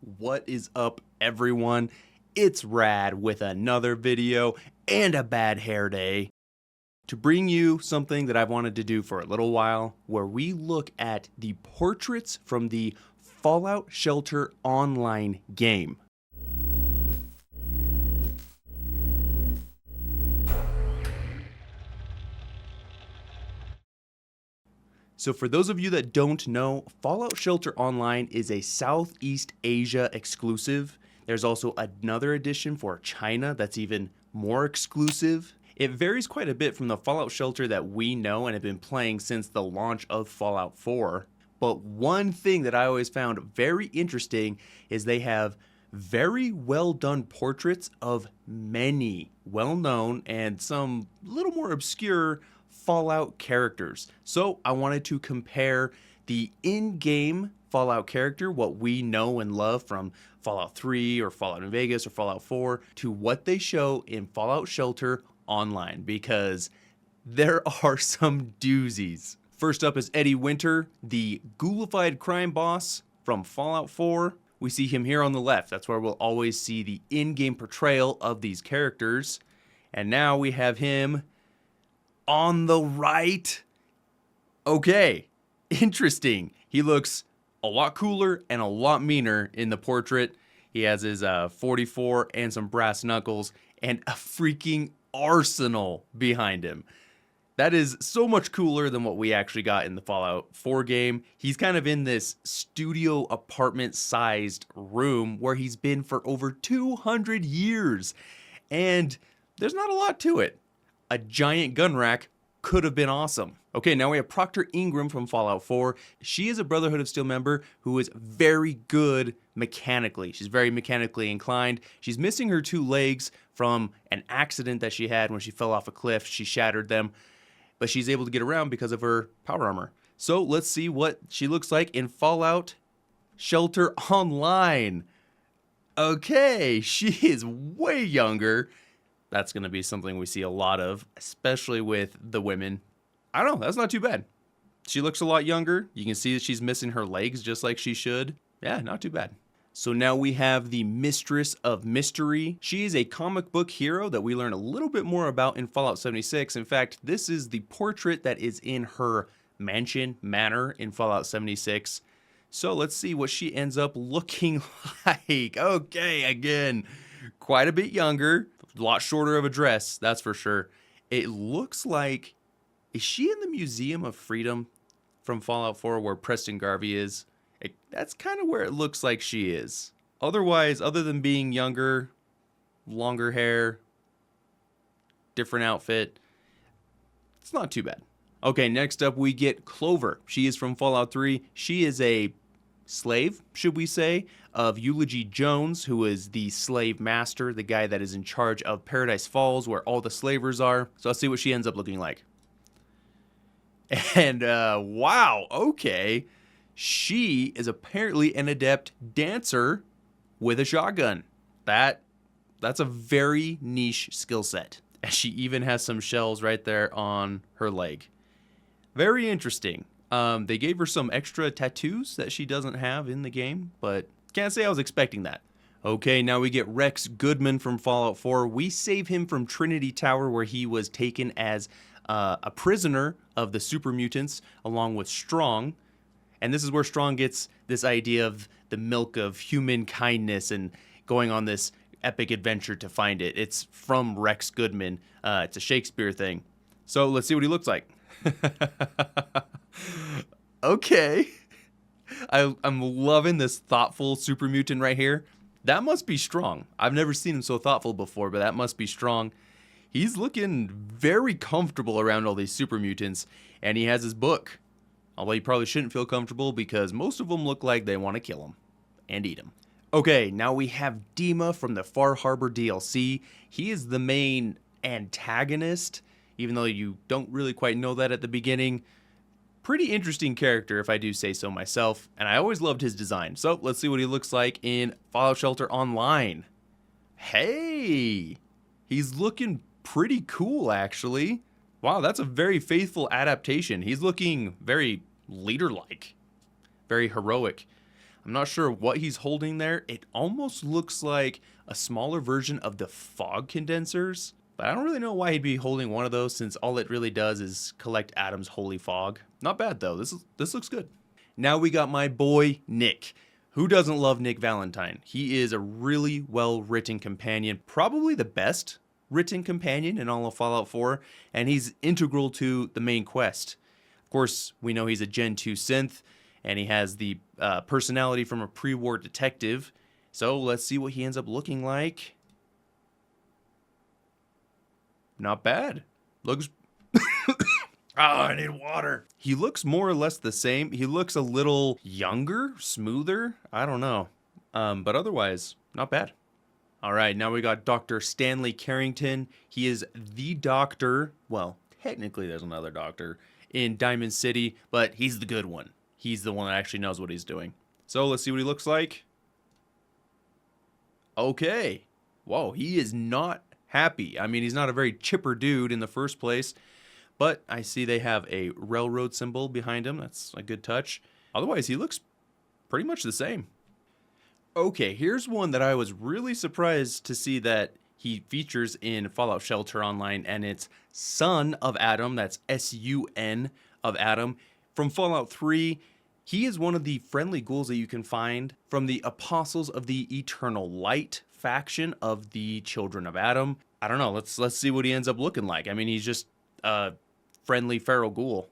What is up, everyone? It's Rad with another video and a bad hair day to bring you something that I've wanted to do for a little while, where we look at the portraits from the Fallout Shelter online game. So for those of you that don't know, Fallout Shelter Online is a Southeast Asia exclusive. There's also another edition for China that's even more exclusive. It varies quite a bit from the Fallout Shelter that we know and have been playing since the launch of Fallout 4. But one thing that I always found very interesting is they have very well done portraits of many well-known and some little more obscure Fallout characters. So I wanted to compare the in-game Fallout character, what we know and love from Fallout 3 or Fallout New Vegas or Fallout 4, to what they show in Fallout Shelter Online, because there are some doozies. First up is Eddie Winter, the ghoulified crime boss from Fallout 4. We see him here on the left. That's where we'll always see the in-game portrayal of these characters. And now we have him on the right. Okay, interesting. He looks a lot cooler and a lot meaner in the portrait. He has his 44 and some brass knuckles and a freaking arsenal behind him. That is so much cooler than what we actually got in the Fallout 4 game. He's kind of in this studio apartment sized room where he's been for over 200 years. And there's not a lot to it. A giant gun rack could have been awesome. Okay, now we have Proctor Ingram from Fallout 4. She is a Brotherhood of Steel member who is very good mechanically. She's very mechanically inclined. She's missing her two legs from an accident that she had when she fell off a cliff. She shattered them, but she's able to get around because of her power armor. So let's see what she looks like in Fallout Shelter Online. Okay, she is way younger. That's going to be something we see a lot of, especially with the women. I don't know, that's not too bad. She looks a lot younger. You can see that she's missing her legs just like she should. Yeah, not too bad. So now we have the Mistress of Mystery. She is a comic book hero that we learn a little bit more about in Fallout 76. In fact, this is the portrait that is in her manor in Fallout 76. So let's see what she ends up looking like. Okay, again, quite a bit younger. A lot shorter of a dress, that's for sure. It looks like, is she in the Museum of Freedom from Fallout 4 where Preston Garvey is? That's kind of where it looks like she is. Otherwise, other than being younger, longer hair, different outfit, it's not too bad. Okay, next up we get Clover. She is from Fallout 3. She is a slave, should we say, of Eulogy Jones, who is the slave master, the guy that is in charge of Paradise Falls, where all the slavers are. So let's see what she ends up looking like. And wow, okay. She is apparently an adept dancer with a shotgun. That's a very niche skill set. And she even has some shells right there on her leg. Very interesting. They gave her some extra tattoos that she doesn't have in the game, but can't say I was expecting that. Okay, now we get Rex Goodman from Fallout 4. We save him from Trinity Tower, where he was taken as a prisoner of the super mutants along with Strong. And this is where Strong gets this idea of the milk of human kindness and going on this epic adventure to find it. It's from Rex Goodman. It's a Shakespeare thing. So let's see what he looks like. Okay. I'm loving this thoughtful super mutant right here. That must be Strong. I've never seen him so thoughtful before, but that must be Strong. He's looking very comfortable around all these super mutants, and he has his book. Although he probably shouldn't feel comfortable because most of them look like they want to kill him and eat him. Okay, now we have Dima from the Far Harbor DLC. He is the main antagonist, even though you don't really quite know that at the beginning. Pretty interesting character, if I do say so myself, and I always loved his design. So let's see what he looks like in Fallout Shelter Online. Hey, he's looking pretty cool, actually. Wow, that's a very faithful adaptation. He's looking very leader-like, very heroic. I'm not sure what he's holding there. It almost looks like a smaller version of the fog condensers, but I don't really know why he'd be holding one of those since all it really does is collect Adam's holy fog. Not bad though. This looks good. Now we got my boy Nick. Who doesn't love Nick Valentine? He is a really well-written companion, probably the best written companion in all of Fallout 4, and he's integral to the main quest. Of course, we know he's a Gen 2 synth, and he has the personality from a pre-war detective. So let's see what he ends up looking like. Not bad. Looks... I need water. He looks more or less the same. He looks a little younger, smoother. I don't know. But otherwise, not bad. All right, now we got Dr. Stanley Carrington. He is the doctor. Well, technically there's another doctor in Diamond City, but he's the good one. He's the one that actually knows what he's doing. So let's see what he looks like. Okay. Whoa, he is not happy. I mean, he's not a very chipper dude in the first place. But I see they have a railroad symbol behind him. That's a good touch. Otherwise, he looks pretty much the same. Okay, here's one that I was really surprised to see that he features in Fallout Shelter Online, and it's Son of Adam. That's S-U-N of Adam. From Fallout 3, he is one of the friendly ghouls that you can find from the Apostles of the Eternal Light faction of the Children of Adam. I don't know. Let's see what he ends up looking like. I mean, he's just a friendly feral ghoul.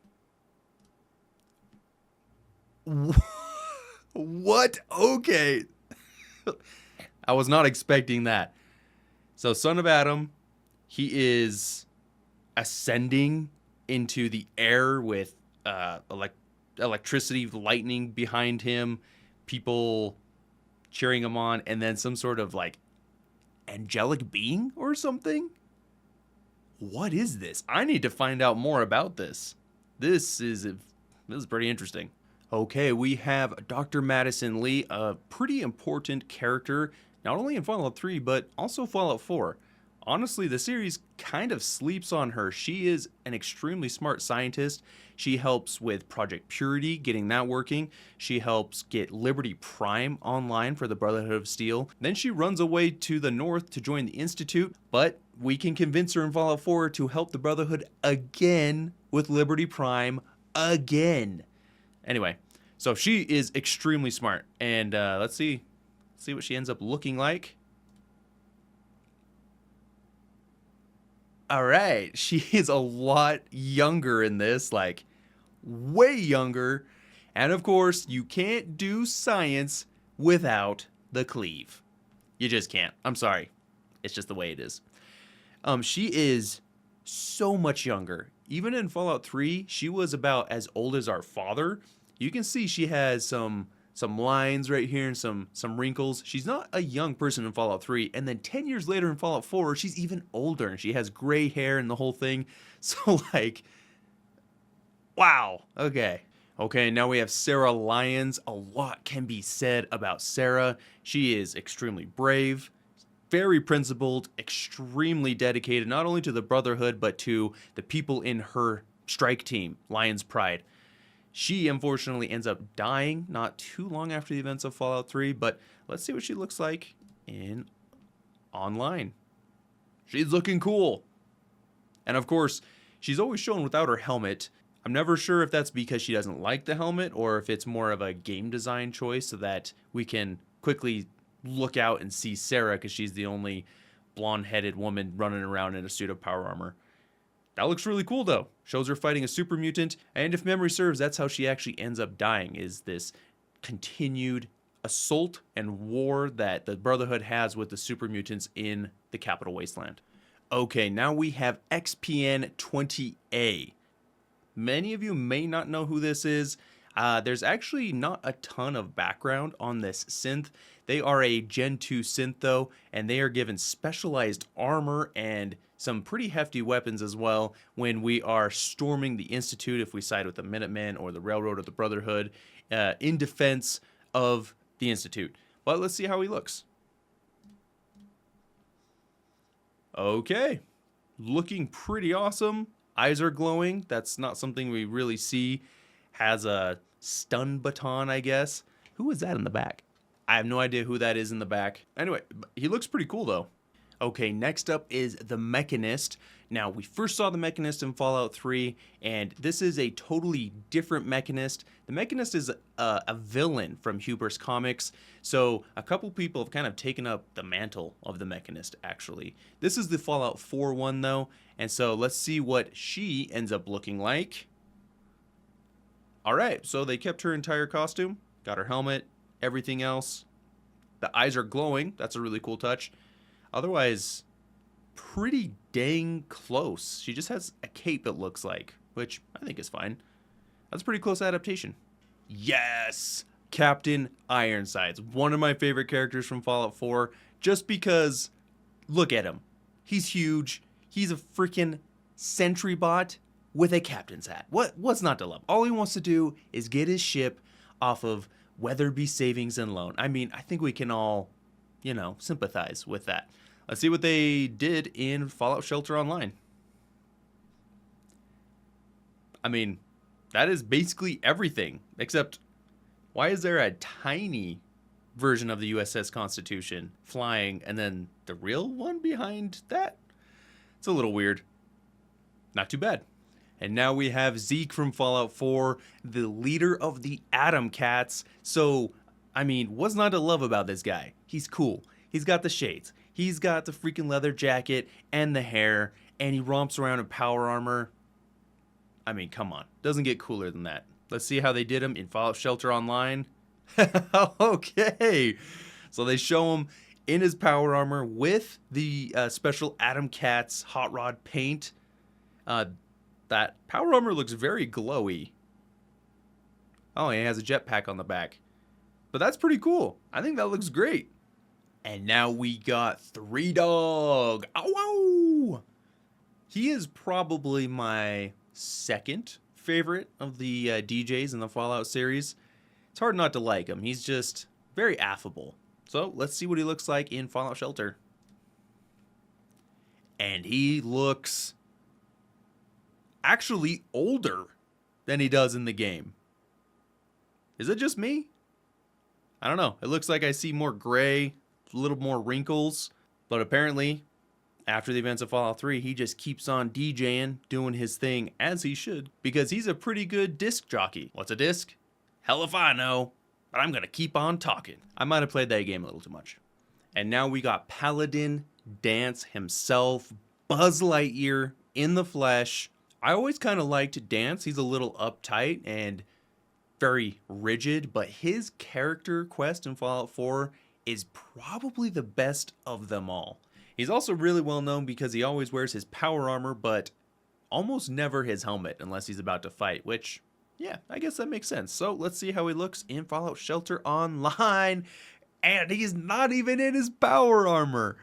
What? Okay. I was not expecting that. So, Son of Adam, he is ascending into the air with electricity, lightning behind him, people cheering him on, and then some sort of like angelic being or something. What is this? I need to find out more about this. This is pretty interesting. Okay, we have Dr. Madison Lee, a pretty important character, not only in Fallout 3, but also Fallout 4. Honestly, the series kind of sleeps on her. She is an extremely smart scientist. She helps with Project Purity, getting that working. She helps get Liberty Prime online for the Brotherhood of Steel. Then she runs away to the north to join the Institute, but we can convince her in Fallout 4 to help the Brotherhood again with Liberty Prime again. Anyway, so she is extremely smart, and let's see what she ends up looking like. All right, she is a lot younger in this, like way younger. And of course, you can't do science without the cleave. You just can't. I'm sorry. It's just the way it is. She is so much younger. Even in Fallout 3, she was about as old as our father. You can see she has some lines right here and some wrinkles. She's not a young person in Fallout 3, and then 10 years later in Fallout 4, she's even older, and she has gray hair and the whole thing. So, like, wow. Okay, now we have Sarah Lyons. A lot can be said about Sarah. She is extremely brave, very principled, extremely dedicated, not only to the Brotherhood, but to the people in her strike team, Lion's Pride. She unfortunately ends up dying not too long after the events of Fallout 3, but let's see what she looks like in online. She's looking cool. And of course, she's always shown without her helmet. I'm never sure if that's because she doesn't like the helmet or if it's more of a game design choice so that we can quickly look out and see Sarah because she's the only blonde-headed woman running around in a suit of power armor. That looks really cool, though. Shows her fighting a super mutant, and if memory serves, that's how she actually ends up dying, is this continued assault and war that the Brotherhood has with the super mutants in the Capital Wasteland. Okay, now we have XPN-20A. Many of you may not know who this is. There's actually not a ton of background on this synth. They are a Gen 2 synth, though, and they are given specialized armor and some pretty hefty weapons as well when we are storming the Institute, if we side with the Minutemen or the Railroad or the Brotherhood, in defense of the Institute. But let's see how he looks. Okay, looking pretty awesome. Eyes are glowing. That's not something we really see. Has a stun baton, I guess. Who is that in the back? I have no idea who that is in the back. Anyway, he looks pretty cool though. Okay, next up is the Mechanist. Now, we first saw the Mechanist in Fallout 3, and this is a totally different Mechanist. The Mechanist is a villain from Hubris Comics, so a couple people have kind of taken up the mantle of the Mechanist, actually. This is the Fallout 4 one, though, and so let's see what she ends up looking like. Alright, so they kept her entire costume, got her helmet, everything else. The eyes are glowing, that's a really cool touch. Otherwise, pretty dang close. She just has a cape, it looks like, which I think is fine. That's a pretty close adaptation. Yes! Captain Ironsides, one of my favorite characters from Fallout 4, just because, look at him. He's huge. He's a freaking sentry bot with a captain's hat. What's not to love? All he wants to do is get his ship off of Weatherby Savings and Loan. I mean, I think we can all, you know, sympathize with that. Let's see what they did in Fallout Shelter Online. I mean, that is basically everything, except why is there a tiny version of the USS Constitution flying and then the real one behind that? It's a little weird. Not too bad. And now we have Zeke from Fallout 4, the leader of the Atom Cats. So, I mean, what's not to love about this guy? He's cool. He's got the shades. He's got the freaking leather jacket and the hair, and he romps around in power armor. I mean, come on. Doesn't get cooler than that. Let's see how they did him in Fallout Shelter Online. Okay. So they show him in his power armor with the special Atom Cats hot rod paint. That power armor looks very glowy. Oh, and he has a jetpack on the back. But that's pretty cool. I think that looks great. And now we got 3Dog. Ow, ow! He is probably my second favorite of the DJs in the Fallout series. It's hard not to like him. He's just very affable. So let's see what he looks like in Fallout Shelter. And he looks actually older than he does in the game. Is it just me? I don't know. It looks like I see more gray, a little more wrinkles, but apparently after the events of Fallout 3, he just keeps on DJing, doing his thing as he should, because he's a pretty good disc jockey. What's a disc? Hell if I know, but I'm gonna keep on talking. I might have played that game a little too much. And now we got Paladin Dance himself, Buzz Lightyear in the flesh. I always kind of liked Dance. He's a little uptight and very rigid, but his character quest in Fallout 4 is probably the best of them all. He's also really well known because he always wears his power armor, but almost never his helmet unless he's about to fight, which, yeah, I guess that makes sense. So let's see how he looks in Fallout Shelter Online, and he's not even in his power armor.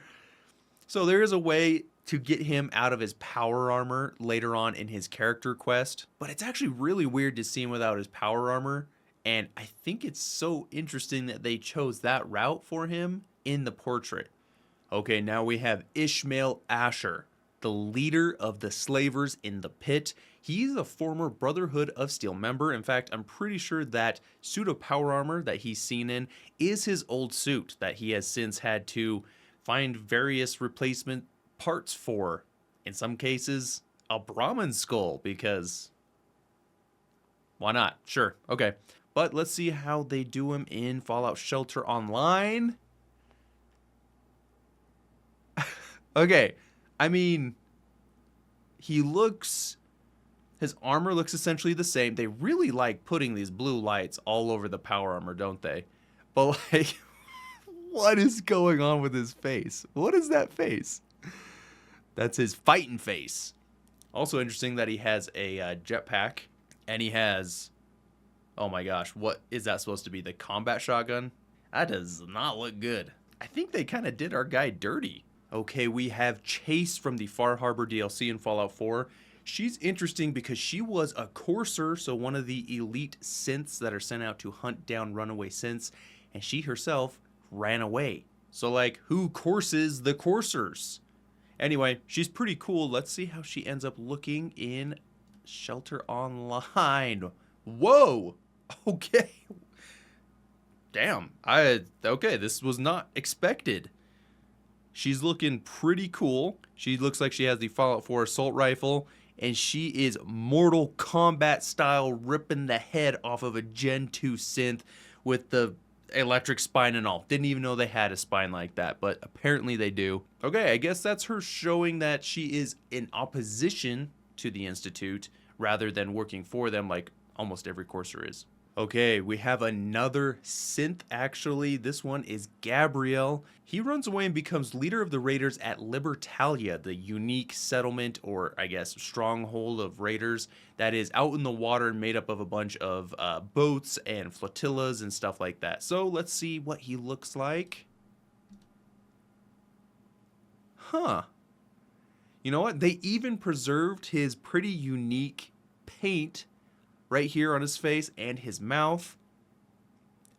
So there is a way to get him out of his power armor later on in his character quest, but it's actually really weird to see him without his power armor. And I think it's so interesting that they chose that route for him in the portrait. Okay, now we have Ishmael Asher, the leader of the slavers in the pit. He's a former Brotherhood of Steel member. In fact, I'm pretty sure that suit of power armor that he's seen in is his old suit that he has since had to find various replacement parts for. In some cases, a Brahmin skull, because why not? Sure, okay. But let's see how they do him in Fallout Shelter Online. Okay, I mean, his armor looks essentially the same. They really like putting these blue lights all over the power armor, don't they? But like, what is going on with his face? What is that face? That's his fighting face. Also interesting that he has a jetpack, and he has, oh my gosh, what is that supposed to be? The combat shotgun? That does not look good. I think they kind of did our guy dirty. Okay, we have Chase from the Far Harbor DLC in Fallout 4. She's interesting because she was a courser, so one of the elite synths that are sent out to hunt down runaway synths, and she herself ran away. So like, who courses the coursers? Anyway, she's pretty cool. Let's see how she ends up looking in Shelter Online. Whoa! Okay. Damn. Okay, this was not expected. She's looking pretty cool. She looks like she has the Fallout 4 assault rifle, and she is Mortal Kombat style ripping the head off of a Gen 2 synth with the electric spine and all. Didn't even know they had a spine like that, but apparently they do. Okay, I guess that's her showing that she is in opposition to the Institute rather than working for them like almost every courser is. Okay, we have another synth actually. This one is Gabriel. He runs away and becomes leader of the raiders at Libertalia, the unique settlement or I guess stronghold of raiders that is out in the water and made up of a bunch of boats and flotillas and stuff like that. So let's see what he looks like. Huh. You know what? They even preserved his pretty unique paint right here on his face and his mouth.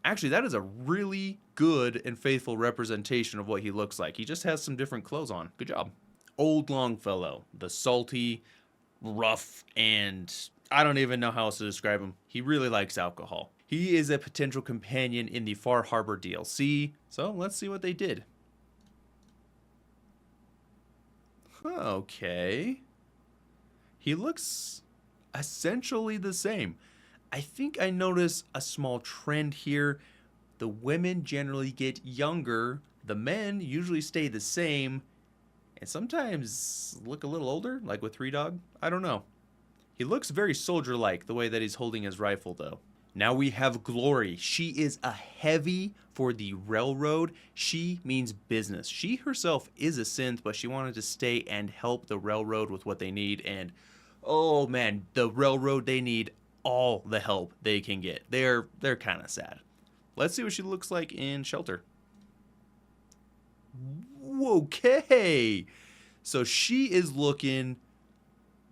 Actually, that is a really good and faithful representation of what he looks like. He just has some different clothes on. Good job. Old Longfellow, the salty, rough, and I don't even know how else to describe him. He really likes alcohol. He is a potential companion in the Far Harbor DLC. So let's see what they did. Okay. He looks essentially the same. I think I notice a small trend here. The women generally get younger, the men usually stay the same, and sometimes look a little older, like with Three Dog. I don't know. He looks very soldier-like the way that he's holding his rifle though. Now we have Glory. She is a heavy for the railroad. She means business. She herself is a synth, but she wanted to stay and help the railroad with what they need, and oh man, the railroad, they need all the help they can get. They're kind of sad. Let's see what she looks like in Shelter. Okay. So she is looking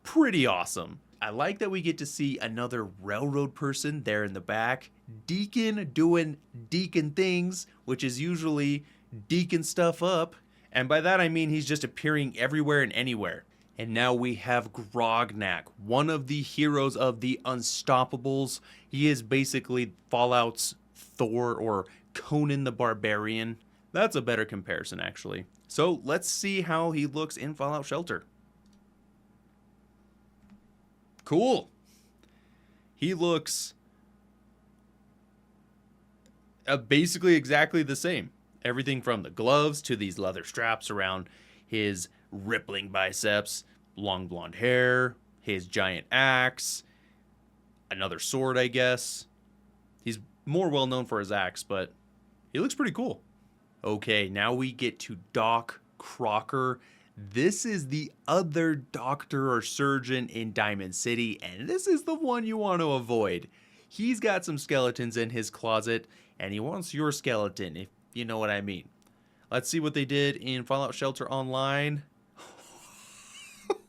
pretty awesome. I like that we get to see another railroad person there in the back. Deacon doing Deacon things, which is usually Deacon stuff up. And by that I mean he's just appearing everywhere and anywhere. And now we have Grognak, one of the heroes of the Unstoppables. He is basically Fallout's Thor or Conan the Barbarian. That's a better comparison, actually. So let's see how he looks in Fallout Shelter. Cool. He looks basically exactly the same. Everything from the gloves to these leather straps around his rippling biceps, long blonde hair, his giant axe, another sword, I guess. He's more well known for his axe, but he looks pretty cool. Okay, now we get to Doc Crocker. This is the other doctor or surgeon in Diamond City, and this is the one you want to avoid. He's got some skeletons in his closet, and he wants your skeleton, if you know what I mean. Let's see what they did in Fallout Shelter Online.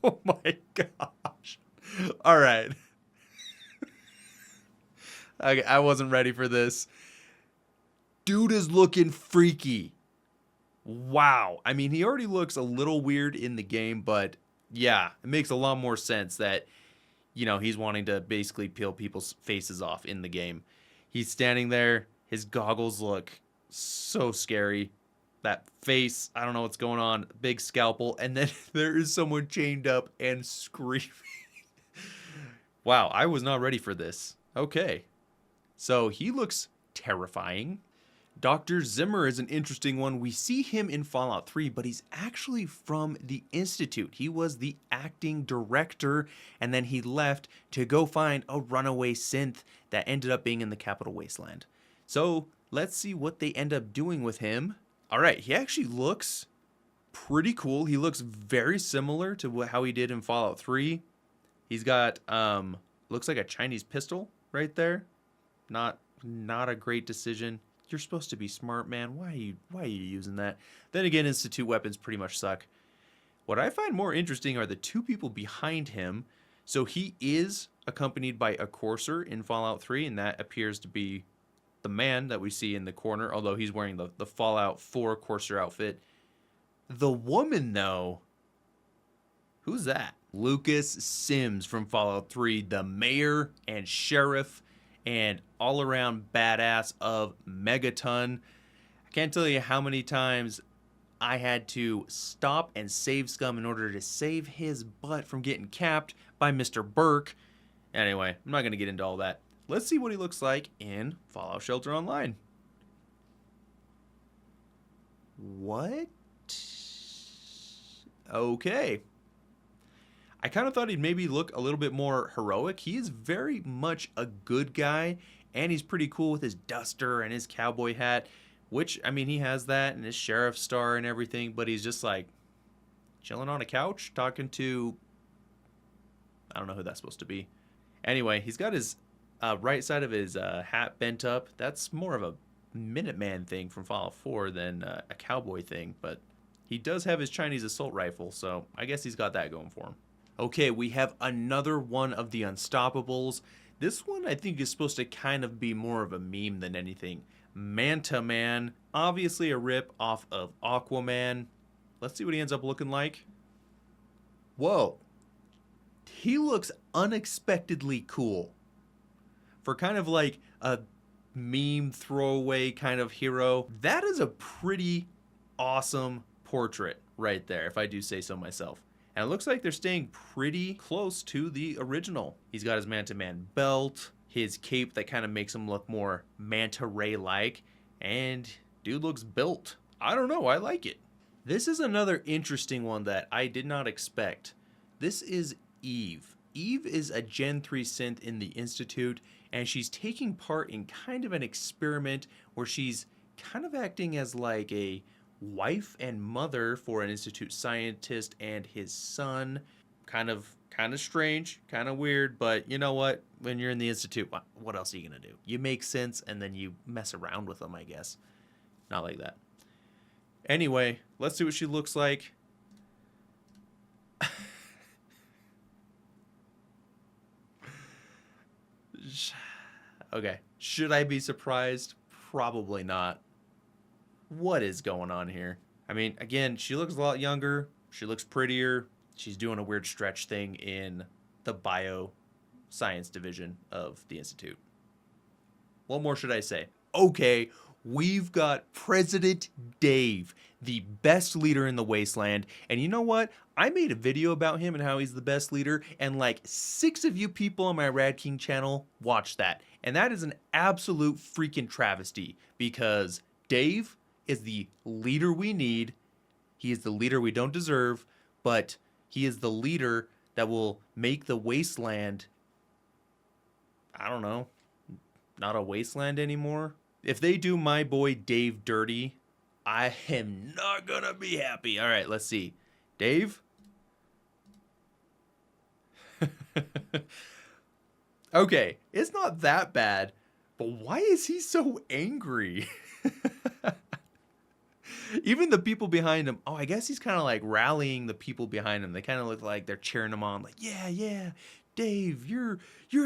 Oh my gosh. All right. I wasn't ready for this. Dude is looking freaky. Wow. I mean, he already looks a little weird in the game, but yeah, it makes a lot more sense that, you know, he's wanting to basically peel people's faces off in the game. He's standing there. His goggles look so scary. That face, I don't know what's going on. Big scalpel. And then there is someone chained up and screaming. Wow, I was not ready for this. Okay. So he looks terrifying. Dr. Zimmer is an interesting one. We see him in Fallout 3, but he's actually from the Institute. He was the acting director, and then he left to go find a runaway synth that ended up being in the Capital Wasteland. So let's see what they end up doing with him. All right, he actually looks pretty cool. He looks very similar to how he did in Fallout 3. He's got, looks like a Chinese pistol right there. Not a great decision. You're supposed to be smart, man. Why are you using that? Then again, Institute weapons pretty much suck. What I find more interesting are the two people behind him. So he is accompanied by a courser in Fallout 3, and that appears to be the man that we see in the corner, although he's wearing the Fallout 4 courser outfit. The woman, though, who's that? Lucas Sims from Fallout 3, the mayor and sheriff and all around badass of Megaton. I can't tell you how many times I had to stop and save Scum in order to save his butt from getting capped by Mr. Burke. Anyway, I'm not going to get into all that. Let's see what he looks like in Fallout Shelter Online. What? Okay. I kind of thought he'd maybe look a little bit more heroic. He is very much a good guy, and he's pretty cool with his duster and his cowboy hat, which, I mean, he has that and his sheriff's star and everything, but he's just like chilling on a couch talking to, I don't know who that's supposed to be. Anyway, he's got his right side of his hat bent up. That's more of a Minuteman thing from Fallout 4 than a cowboy thing, but he does have his Chinese assault rifle, so I guess he's got that going for him. Okay, we have another one of the Unstoppables. This one I think is supposed to kind of be more of a meme than anything. Manta Man, obviously a rip off of Aquaman. Let's see what he ends up looking like. Whoa. He looks unexpectedly cool. For kind of like a meme throwaway kind of hero, that is a pretty awesome portrait right there, if I do say so myself. And it looks like they're staying pretty close to the original. He's got his Manta Man belt, his cape that kind of makes him look more Manta Ray-like, and dude looks built. I don't know, I like it. This is another interesting one that I did not expect. This is Eve. Eve is a Gen 3 synth in the Institute, and she's taking part in kind of an experiment where she's kind of acting as like a wife and mother for an Institute scientist and his son. Kind of strange, kind of weird, but you know what? When you're in the Institute, what else are you gonna do? You make sense and then you mess around with them, I guess. Not like that. Anyway, let's see what she looks like. Okay, should I be surprised? Probably not. What is going on here? I mean, again, she looks a lot younger. She looks prettier. She's doing a weird stretch thing in the bioscience division of the Institute. What more should I say? Okay, we've got President Dave, the best leader in the wasteland. And you know what? I made a video about him and how he's the best leader, and like 6 of you people on my Rad King channel watched that. And that is an absolute freaking travesty, because Dave is the leader we need. He is the leader we don't deserve, but he is the leader that will make the wasteland, I don't know, not a wasteland anymore. If they do my boy Dave dirty, I am not gonna be happy. All right, let's see. Dave? Okay, it's not that bad, but why is he so angry? Even the people behind him, oh, I guess he's kind of like rallying the people behind him. They kind of look like they're cheering him on, like, yeah, Dave, you're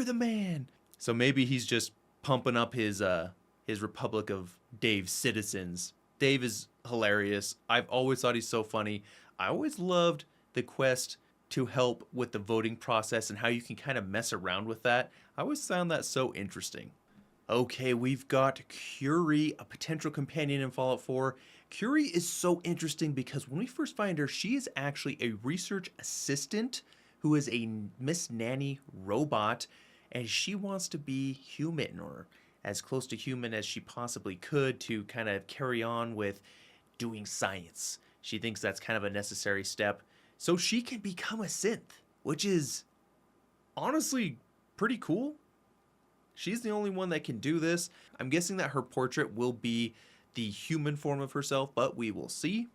the man. So maybe he's just pumping up his Republic of Dave citizens. Dave is hilarious. I've always thought he's so funny. I always loved the quest to help with the voting process and how you can kind of mess around with that. I always found that so interesting. Okay, we've got Curie, a potential companion in Fallout 4. Curie is so interesting because when we first find her, she is actually a research assistant who is a Miss Nanny robot, and she wants to be human, or as close to human as she possibly could, to kind of carry on with doing science. She thinks that's kind of a necessary step so she can become a synth, which is honestly pretty cool. She's the only one that can do this. I'm guessing that her portrait will be the human form of herself, but we will see.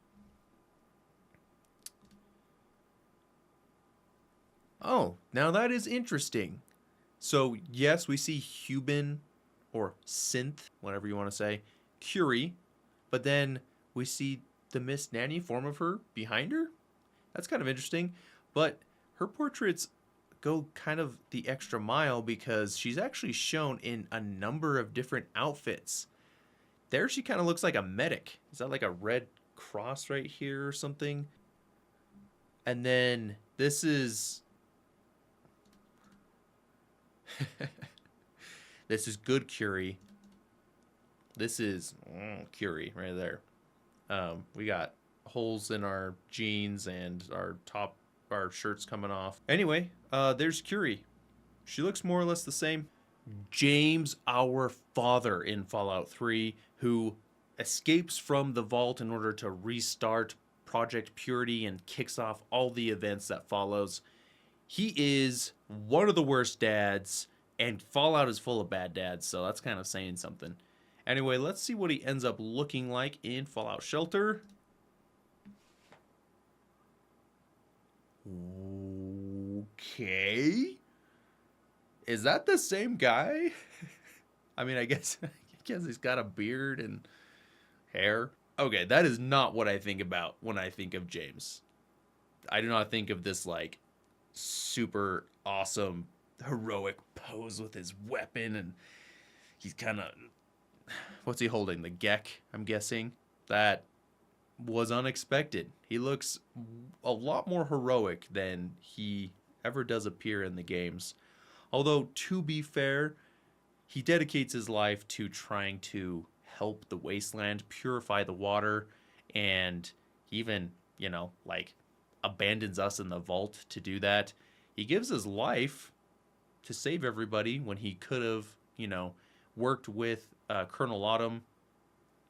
Oh, now that is interesting. So yes, we see human or synth, whatever you want to say, Curie, but then we see the Miss Nanny form of her behind her. That's kind of interesting, but her portraits go kind of the extra mile because she's actually shown in a number of different outfits. There she kind of looks like a medic. Is that like a red cross right here or something? And then this is This is good Curie. This is Curie right there. We got holes in our jeans and our shirts coming off. Anyway, there's Curie. She looks more or less the same. James, our father in Fallout 3, who escapes from the vault in order to restart Project Purity and kicks off all the events that follows. He is one of the worst dads, and Fallout is full of bad dads, so that's kind of saying something. Anyway, let's see what he ends up looking like in Fallout Shelter. Okay. Is that the same guy? I mean, I guess he's got a beard and hair. Okay, that is not what I think about when I think of James. I do not think of this like super awesome heroic pose with his weapon, and he's kind of, what's he holding? The Gek, I'm guessing. That was unexpected. He looks a lot more heroic than he ever does appear in the games. Although, to be fair, he dedicates his life to trying to help the wasteland, purify the water, and even, like, abandons us in the vault to do that. He gives his life to save everybody when he could have, worked with Colonel Autumn.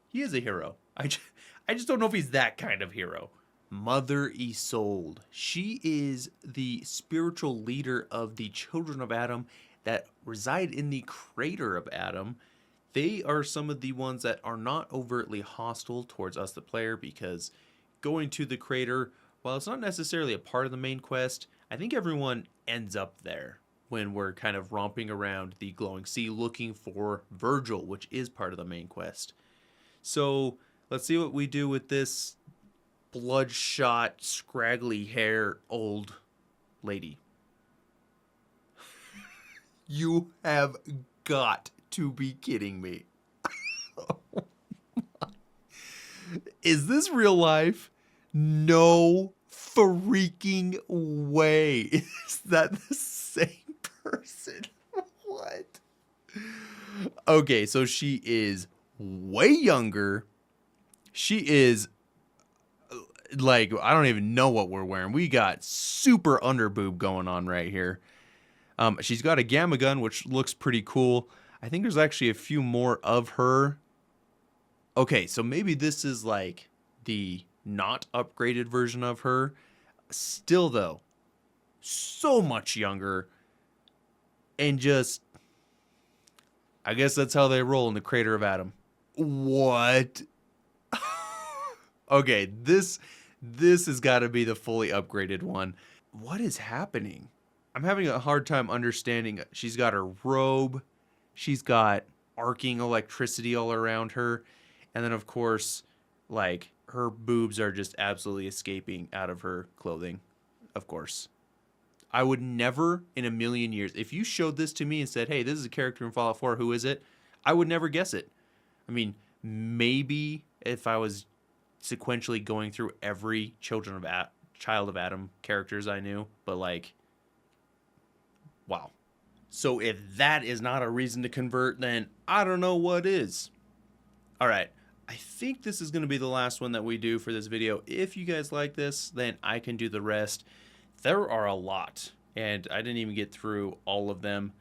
He is a hero. I just don't know if he's that kind of hero. Mother Isolde. She is the spiritual leader of the children of Adam that reside in the crater of Adam. They are some of the ones that are not overtly hostile towards us, the player, because going to the crater, while it's not necessarily a part of the main quest, I think everyone ends up there when we're kind of romping around the glowing sea looking for Virgil, which is part of the main quest. So let's see what we do with this bloodshot, scraggly hair old lady. You have got to be kidding me. Is this real life? No freaking way. Is that the same person? What? Okay, so she is way younger. She is like, I don't even know what we're wearing. We got super underboob going on right here. She's got a gamma gun, which looks pretty cool. I think there's actually a few more of her. Okay, so maybe this is like the not upgraded version of her. Still, though, so much younger. And just, I guess that's how they roll in the crater of Adam. What? Okay, this has got to be the fully upgraded one. What is happening? I'm having a hard time understanding. She's got her robe. She's got arcing electricity all around her. And then, of course, like, her boobs are just absolutely escaping out of her clothing, of course. I would never in a million years, if you showed this to me and said, hey, this is a character in Fallout 4, who is it? I would never guess it. I mean, maybe if I was sequentially going through every Child of Adam characters I knew, but like, wow. So if that is not a reason to convert, then I don't know what is. All right, I think this is going to be the last one that we do for this video. If you guys like this, then I can do the rest. There are a lot, and I didn't even get through all of them.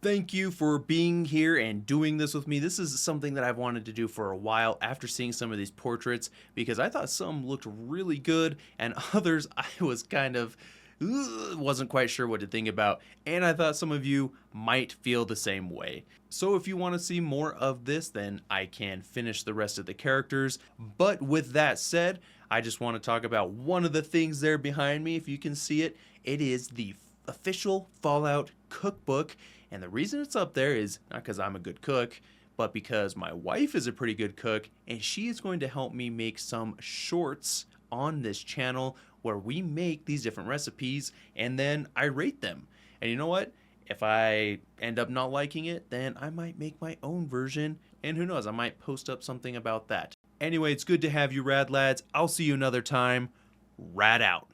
Thank you for being here and doing this with me. This is something that I've wanted to do for a while after seeing some of these portraits, because I thought some looked really good and others I was kind of wasn't quite sure what to think about, and I thought some of you might feel the same way. So if you want to see more of this, then I can finish the rest of the characters. But with that said, I just want to talk about one of the things there behind me. If you can see it, it is the official Fallout cookbook. And the reason it's up there is not because I'm a good cook, but because my wife is a pretty good cook, and she is going to help me make some shorts on this channel where we make these different recipes and then I rate them. And you know what? If I end up not liking it, then I might make my own version, and who knows, I might post up something about that. Anyway, it's good to have you, Rad Lads. I'll see you another time. Rad out.